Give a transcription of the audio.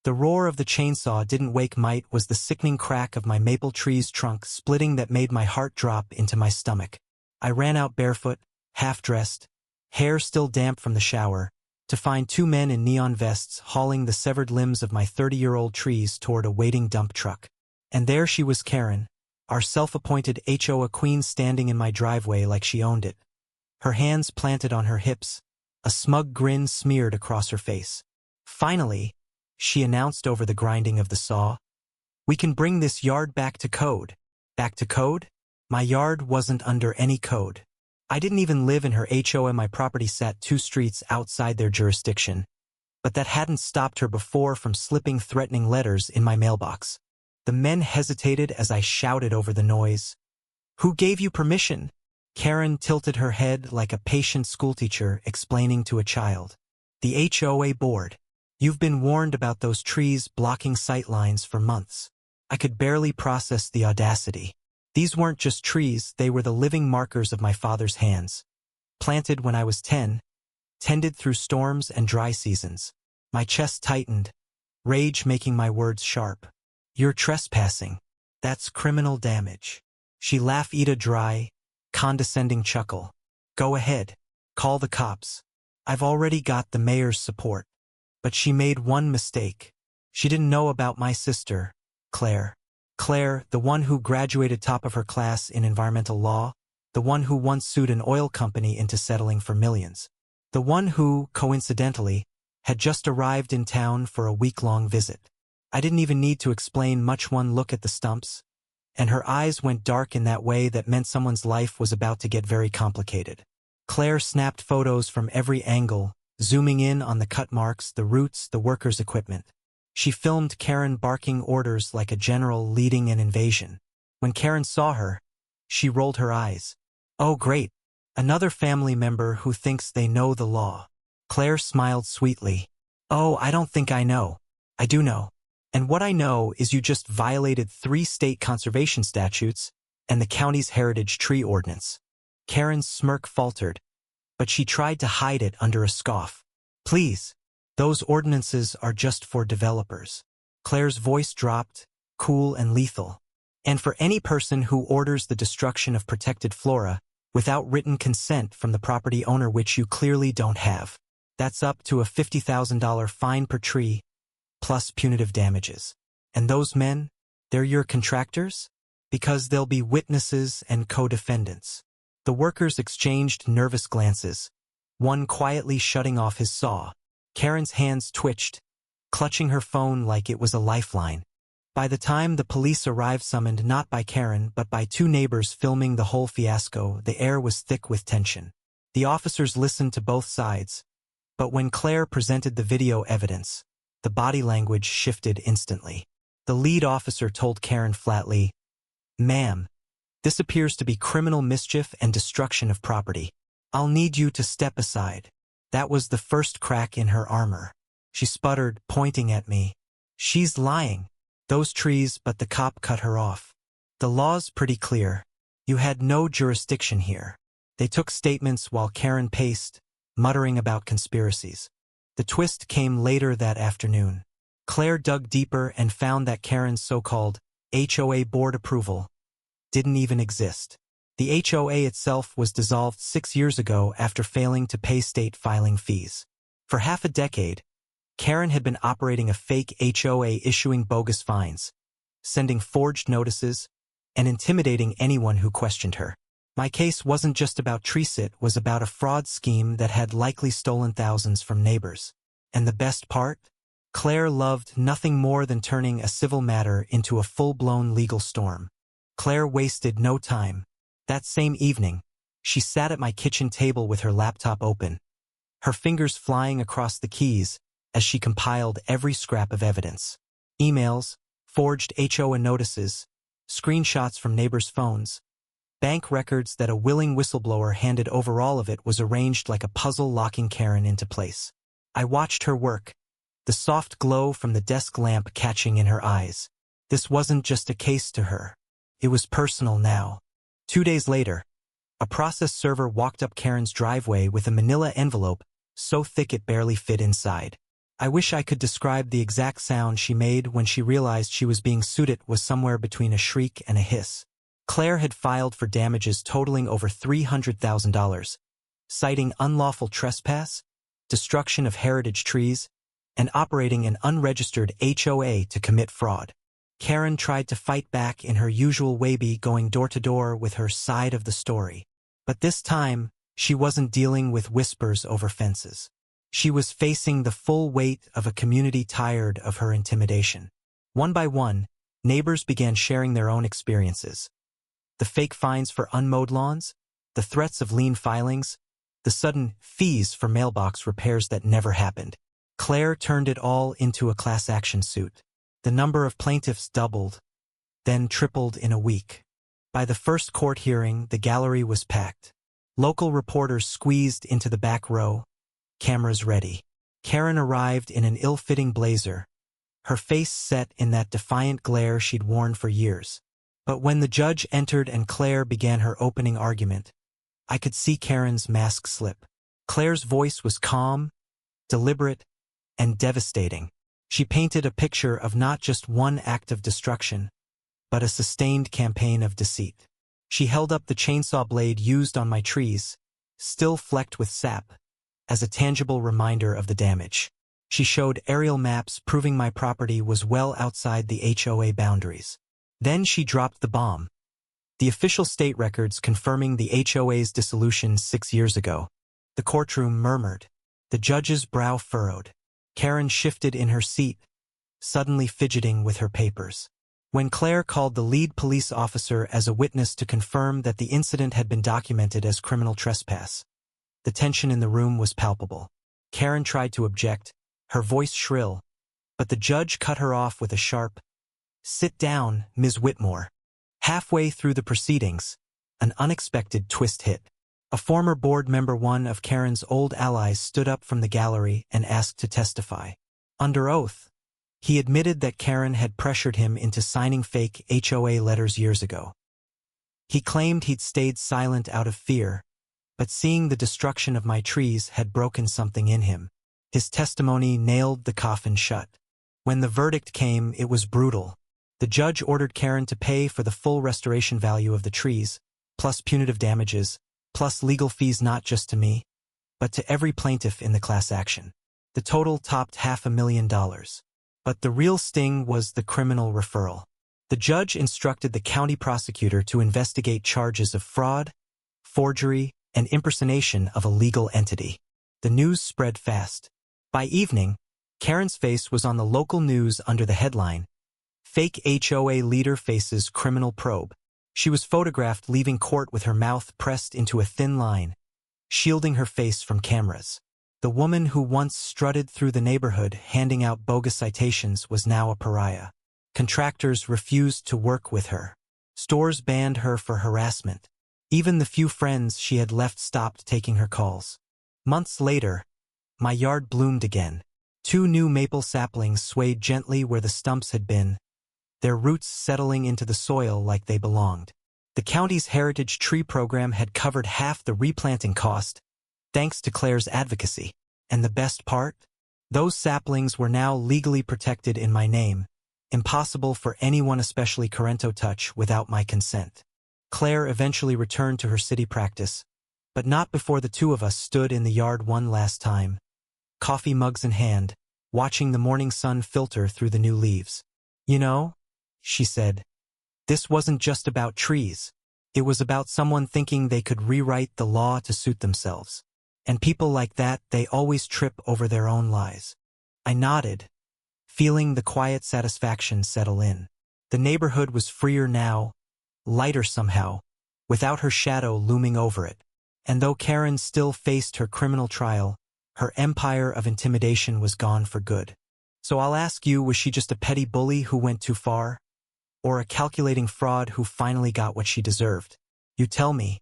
The roar of the chainsaw didn't wake Might, was the sickening crack of my maple tree's trunk splitting that made my heart drop into my stomach. I ran out barefoot, half-dressed, hair still damp from the shower, to find two men in neon vests hauling the severed limbs of my 30-year-old trees toward a waiting dump truck. And there she was, Karen, our self-appointed HOA queen, standing in my driveway like she owned it. Her hands planted on her hips, a smug grin smeared across her face. Finally, she announced over the grinding of the saw, "We can bring this yard back to code." Back to code? My yard wasn't under any code. I didn't even live in her HOA. My property sat 2 streets outside their jurisdiction. But that hadn't stopped her before from slipping threatening letters in my mailbox. The men hesitated as I shouted over the noise. "Who gave you permission?" Karen tilted her head like a patient schoolteacher explaining to a child. "The HOA board. You've been warned about those trees blocking sightlines for months." I could barely process the audacity. These weren't just trees, they were the living markers of my father's hands. Planted when I was 10, tended through storms and dry seasons. My chest tightened, rage making my words sharp. "You're trespassing. That's criminal damage." She laughed a dry, condescending chuckle. "Go ahead. Call the cops. I've already got the mayor's support." But she made one mistake. She didn't know about my sister, Claire. Claire, the one who graduated top of her class in environmental law, the one who once sued an oil company into settling for millions. The one who, coincidentally, had just arrived in town for a week-long visit. I didn't even need to explain much. One look at the stumps, and her eyes went dark in that way that meant someone's life was about to get very complicated. Claire snapped photos from every angle, zooming in on the cut marks, the roots, the workers' equipment. She filmed Karen barking orders like a general leading an invasion. When Karen saw her, she rolled her eyes. "Oh great, another family member who thinks they know the law." Claire smiled sweetly. "Oh, I don't think I know. I do know. And what I know is you just violated 3 state conservation statutes and the county's heritage tree ordinance." Karen's smirk faltered, but she tried to hide it under a scoff. "Please, those ordinances are just for developers." Claire's voice dropped, cool and lethal. "And for any person who orders the destruction of protected flora without written consent from the property owner, which you clearly don't have. That's up to a $50,000 fine per tree, plus punitive damages. And those men, they're your contractors? Because they'll be witnesses and co-defendants." The workers exchanged nervous glances, one quietly shutting off his saw. Karen's hands twitched, clutching her phone like it was a lifeline. By the time the police arrived, summoned not by Karen but by 2 neighbors filming the whole fiasco, the air was thick with tension. The officers listened to both sides, but when Claire presented the video evidence, the body language shifted instantly. The lead officer told Karen flatly, "Ma'am, this appears to be criminal mischief and destruction of property. I'll need you to step aside." That was the first crack in her armor. She sputtered, pointing at me. "She's lying. Those trees," but the cop cut her off. "The law's pretty clear. You had no jurisdiction here." They took statements while Karen paced, muttering about conspiracies. The twist came later that afternoon. Claire dug deeper and found that Karen's so-called HOA board approval didn't even exist. The HOA itself was dissolved 6 years ago after failing to pay state filing fees. For half a decade, Karen had been operating a fake HOA, issuing bogus fines, sending forged notices, and intimidating anyone who questioned her. My case wasn't just about trees, it was about a fraud scheme that had likely stolen thousands from neighbors. And the best part? Claire loved nothing more than turning a civil matter into a full-blown legal storm. Claire wasted no time. That same evening, she sat at my kitchen table with her laptop open, her fingers flying across the keys as she compiled every scrap of evidence. Emails, forged HOA notices, screenshots from neighbors' phones, bank records that a willing whistleblower handed over. All of it was arranged like a puzzle, locking Karen into place. I watched her work, the soft glow from the desk lamp catching in her eyes. This wasn't just a case to her. It was personal now. 2 days later, a process server walked up Karen's driveway with a manila envelope so thick it barely fit inside. I wish I could describe the exact sound she made when she realized she was being sued. It was somewhere between a shriek and a hiss. Claire had filed for damages totaling over $300,000, citing unlawful trespass, destruction of heritage trees, and operating an unregistered HOA to commit fraud. Karen tried to fight back in her usual way, going door to door with her side of the story. But this time, she wasn't dealing with whispers over fences. She was facing the full weight of a community tired of her intimidation. One by one, neighbors began sharing their own experiences. The fake fines for unmowed lawns, the threats of lien filings, the sudden fees for mailbox repairs that never happened. Claire turned it all into a class action suit. The number of plaintiffs doubled, then tripled in a week. By the first court hearing, the gallery was packed. Local reporters squeezed into the back row, cameras ready. Karen arrived in an ill-fitting blazer, her face set in that defiant glare she'd worn for years. But when the judge entered and Claire began her opening argument, I could see Karen's mask slip. Claire's voice was calm, deliberate, and devastating. She painted a picture of not just one act of destruction, but a sustained campaign of deceit. She held up the chainsaw blade used on my trees, still flecked with sap, as a tangible reminder of the damage. She showed aerial maps proving my property was well outside the HOA boundaries. Then she dropped the bomb. The official state records confirming the HOA's dissolution 6 years ago. The courtroom murmured. The judge's brow furrowed. Karen shifted in her seat, suddenly fidgeting with her papers. When Claire called the lead police officer as a witness to confirm that the incident had been documented as criminal trespass, the tension in the room was palpable. Karen tried to object, her voice shrill, but the judge cut her off with a sharp, "Sit down, Ms. Whitmore." Halfway through the proceedings, an unexpected twist hit. A former board member, one of Karen's old allies, stood up from the gallery and asked to testify. Under oath, he admitted that Karen had pressured him into signing fake HOA letters years ago. He claimed he'd stayed silent out of fear, but seeing the destruction of my trees had broken something in him. His testimony nailed the coffin shut. When the verdict came, it was brutal. The judge ordered Karen to pay for the full restoration value of the trees, plus punitive damages, plus legal fees not just to me, but to every plaintiff in the class action. The total topped $500,000. But the real sting was the criminal referral. The judge instructed the county prosecutor to investigate charges of fraud, forgery, and impersonation of a legal entity. The news spread fast. By evening, Karen's face was on the local news under the headline, "Fake HOA Leader Faces Criminal Probe." She was photographed leaving court with her mouth pressed into a thin line, shielding her face from cameras. The woman who once strutted through the neighborhood handing out bogus citations was now a pariah. Contractors refused to work with her. Stores banned her for harassment. Even the few friends she had left stopped taking her calls. Months later, my yard bloomed again. 2 new maple saplings swayed gently where the stumps had been, their roots settling into the soil like they belonged. The county's heritage tree program had covered half the replanting cost, thanks to Claire's advocacy. And the best part? Those saplings were now legally protected in my name, impossible for anyone, especially Karen, to touch without my consent. Claire eventually returned to her city practice, but not before the two of us stood in the yard one last time, coffee mugs in hand, watching the morning sun filter through the new leaves. "You know," she said, "this wasn't just about trees. It was about someone thinking they could rewrite the law to suit themselves. And people like that, they always trip over their own lies." I nodded, feeling the quiet satisfaction settle in. The neighborhood was freer now, lighter somehow, without her shadow looming over it. And though Karen still faced her criminal trial, her empire of intimidation was gone for good. So I'll ask you, was she just a petty bully who went too far? Or a calculating fraud who finally got what she deserved? You tell me.